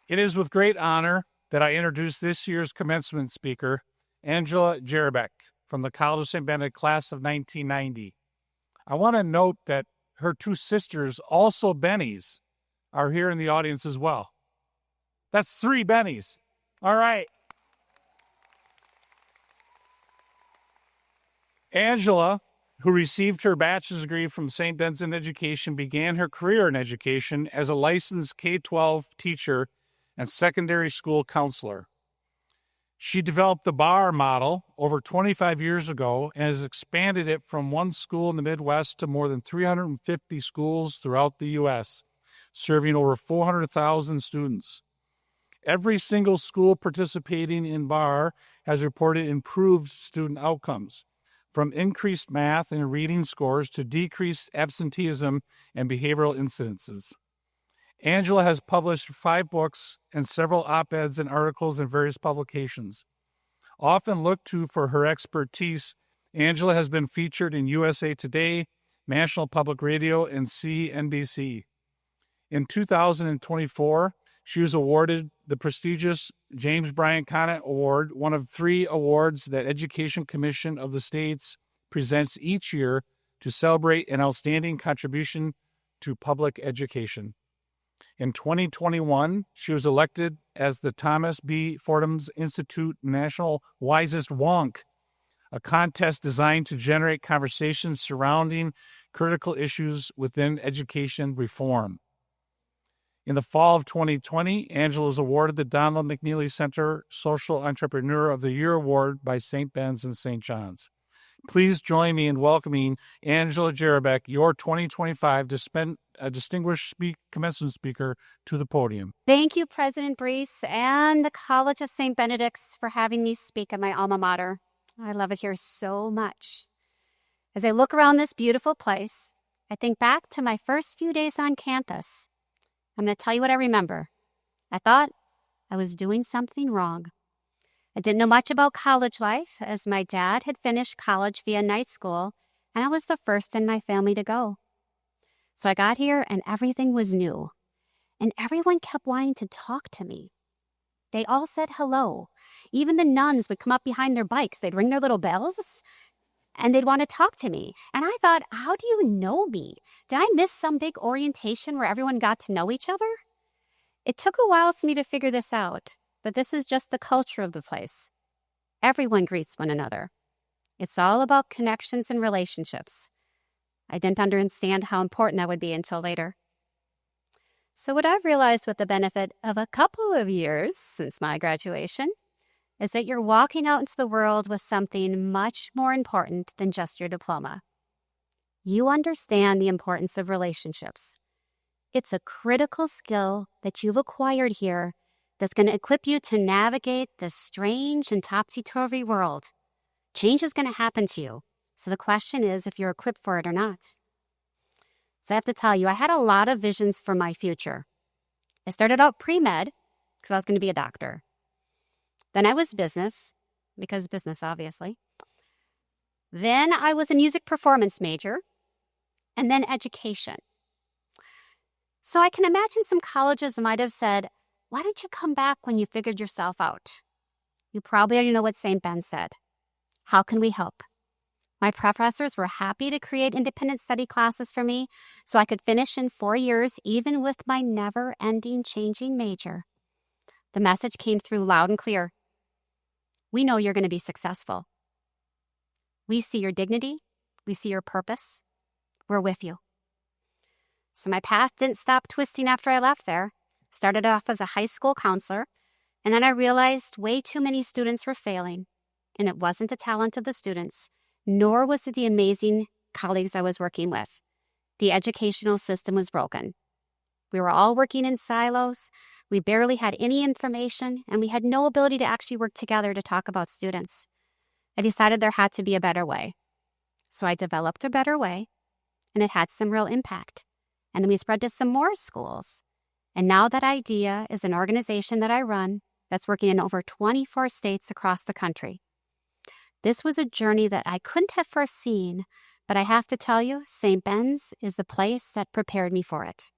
It is with great honor that I introduce this year's commencement speaker, Angela Jerabek, from the College of St. Benedict class of 1990. I want to note that her two sisters, also Bennies, are here in the audience as well. That's three Bennies. All right. Angela, who received her bachelor's degree from St. Ben's in Education, began her career in education as a licensed K-12 teacher and secondary school counselor. She developed the BAR model over 25 years ago and has expanded it from one school in the Midwest to more than 350 schools throughout the U.S., serving over 400,000 students. Every single school participating in BAR has reported improved student outcomes, from increased math and reading scores to decreased absenteeism and behavioral incidences. Angela has published 5 books and several op-eds and articles in various publications. Often looked to for her expertise, Angela has been featured in USA Today, National Public Radio, and CNBC. In 2024, she was awarded the prestigious James Bryant Conant Award, one of 3 awards that Education Commission of the States presents each year to celebrate an outstanding contribution to public education. In 2021, she was elected as the Thomas B. Fordham's Institute National Wisest Wonk, a contest designed to generate conversations surrounding critical issues within education reform. In the fall of 2020, Angela was awarded the Donald McNeely Center Social Entrepreneur of the Year Award by St. Ben's and St. John's. Please join me in welcoming Angela Jerabek, your 2025 distinguished commencement speaker, to the podium. Thank you, President Brees and the College of St. Benedict's for having me speak at my alma mater. I love it here so much. As I look around this beautiful place, I think back to my first few days on campus. I'm going to tell you what I remember. I thought I was doing something wrong. I didn't know much about college life, as my dad had finished college via night school, and I was the first in my family to go. So I got here, and everything was new. And everyone kept wanting to talk to me. They all said hello. Even the nuns would come up behind their bikes. They'd ring their little bells, and they'd want to talk to me. And I thought, how do you know me? Did I miss some big orientation where everyone got to know each other? It took a while for me to figure this out, but this is just the culture of the place. Everyone greets one another. It's all about connections and relationships. I didn't understand how important that would be until later. So what I've realized with the benefit of a couple of years since my graduation is that you're walking out into the world with something much more important than just your diploma. You understand the importance of relationships. It's a critical skill that you've acquired here that's going to equip you to navigate this strange and topsy-turvy world. Change is going to happen to you. So the question is if you're equipped for it or not. So I have to tell you, I had a lot of visions for my future. I started out pre-med because I was going to be a doctor. Then I was business, because business, obviously. Then I was a music performance major, and then education. So I can imagine some colleges might have said, why don't you come back when you figured yourself out? You probably already know what St. Ben said. How can we help? My professors were happy to create independent study classes for me so I could finish in 4 years, even with my never-ending changing major. The message came through loud and clear. We know you're going to be successful. We see your dignity. We see your purpose. We're with you. So my path didn't stop twisting after I left there. Started off as a high school counselor, and then I realized way too many students were failing. And it wasn't the talent of the students, nor was it the amazing colleagues I was working with. The educational system was broken. We were all working in silos. We barely had any information, and we had no ability to actually work together to talk about students. I decided there had to be a better way. So I developed a better way, and it had some real impact. And then we spread to some more schools. And now that idea is an organization that I run that's working in over 24 states across the country. This was a journey that I couldn't have foreseen, but I have to tell you, St. Ben's is the place that prepared me for it.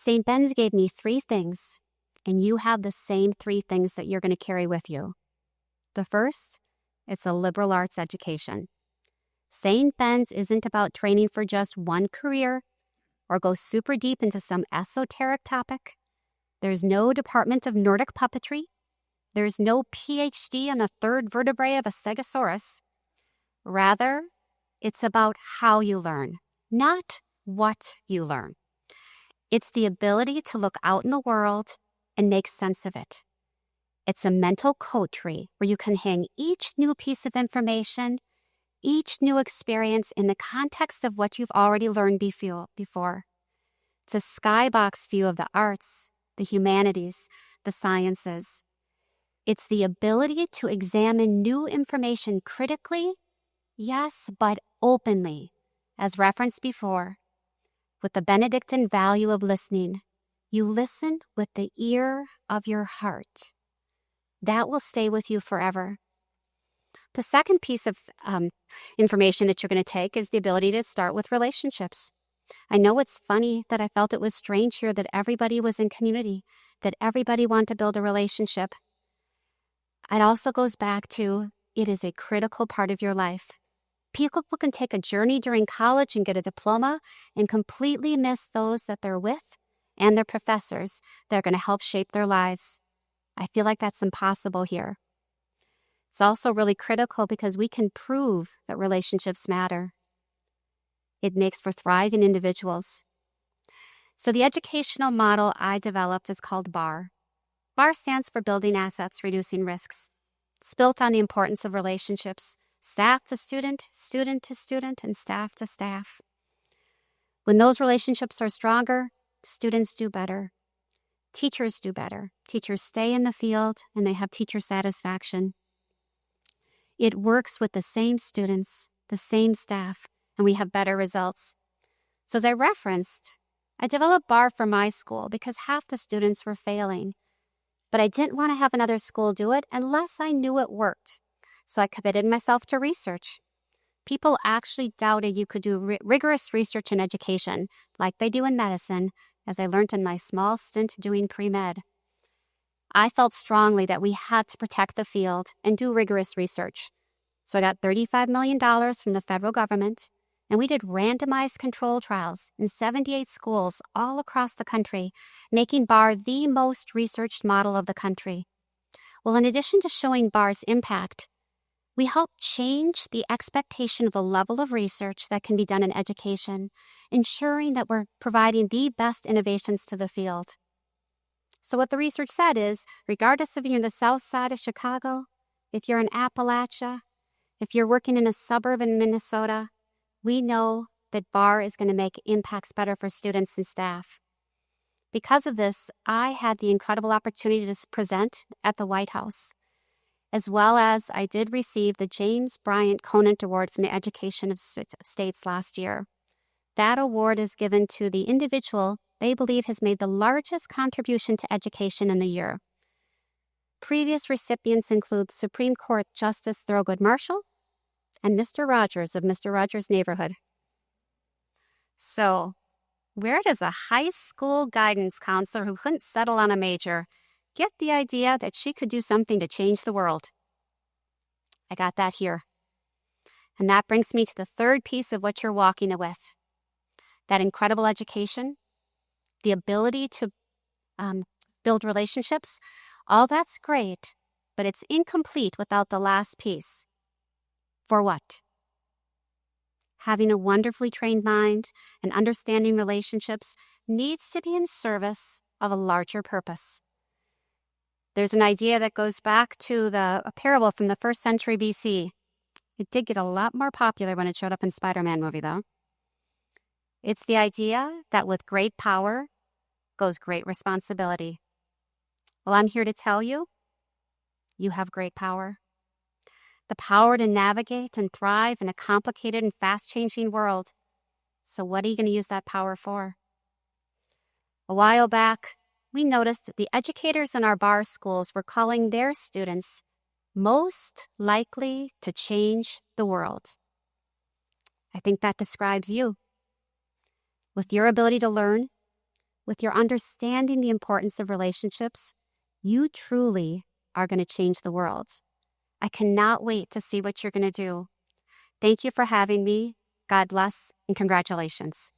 St. Ben's gave me 3 things, and you have the same 3 things that you're going to carry with you. The first, it's a liberal arts education. St. Ben's isn't about training for just one career or go super deep into some esoteric topic. There's no department of Nordic puppetry. There's no PhD on the 3rd vertebrae of a stegosaurus. Rather, it's about how you learn, not what you learn. It's the ability to look out in the world and make sense of it. It's a mental coterie where you can hang each new piece of information, each new experience in the context of what you've already learned before. It's a skybox view of the arts, the humanities, the sciences. It's the ability to examine new information critically, yes, but openly, as referenced before. With the Benedictine value of listening, you listen with the ear of your heart. That will stay with you forever. The second piece of information that you're going to take is the ability to start with relationships. I know it's funny that I felt it was strange here that everybody was in community, that everybody wanted to build a relationship. It also goes back to it is a critical part of your life. People can take a journey during college and get a diploma and completely miss those that they're with and their professors that are going to help shape their lives. I feel like that's impossible here. It's also really critical because we can prove that relationships matter. It makes for thriving individuals. So the educational model I developed is called BAR. BAR stands for Building Assets, Reducing Risks. It's built on the importance of relationships, staff to student, student to student, and staff to staff. When those relationships are stronger, students do better. Teachers do better. Teachers stay in the field and they have teacher satisfaction. It works with the same students, the same staff, and we have better results. So as I referenced, I developed BAR for my school because half the students were failing. But I didn't want to have another school do it unless I knew it worked. So I committed myself to research. People actually doubted you could do rigorous research in education, like they do in medicine, as I learned in my small stint doing pre-med. I felt strongly that we had to protect the field and do rigorous research. So I got $35 million from the federal government, and we did randomized control trials in 78 schools all across the country, making BAR the most researched model of the country. Well, in addition to showing BAR's impact, we help change the expectation of the level of research that can be done in education, ensuring that we're providing the best innovations to the field. So what the research said is, regardless if you're in the south side of Chicago, if you're in Appalachia, if you're working in a suburb in Minnesota, we know that BAR is going to make impacts better for students and staff. Because of this, I had the incredible opportunity to present at the White House, as well as I did receive the James Bryant Conant Award from the Education of States last year. That award is given to the individual they believe has made the largest contribution to education in the year. Previous recipients include Supreme Court Justice Thurgood Marshall and Mr. Rogers of Mr. Rogers' Neighborhood. So, where does a high school guidance counselor who couldn't settle on a major get the idea that she could do something to change the world? I got that here. And that brings me to the third piece of what you're walking with. That incredible education, the ability to build relationships, all that's great, but it's incomplete without the last piece. For what? Having a wonderfully trained mind and understanding relationships needs to be in service of a larger purpose. There's an idea that goes back to a parable from the 1st century BC. It did get a lot more popular when it showed up in Spider-Man movie, though. It's the idea that with great power goes great responsibility. Well, I'm here to tell you, you have great power. The power to navigate and thrive in a complicated and fast-changing world. So what are you going to use that power for? A while back, we noticed that the educators in our BAR schools were calling their students most likely to change the world. I think that describes you. With your ability to learn, with your understanding the importance of relationships, you truly are going to change the world. I cannot wait to see what you're going to do. Thank you for having me. God bless and congratulations.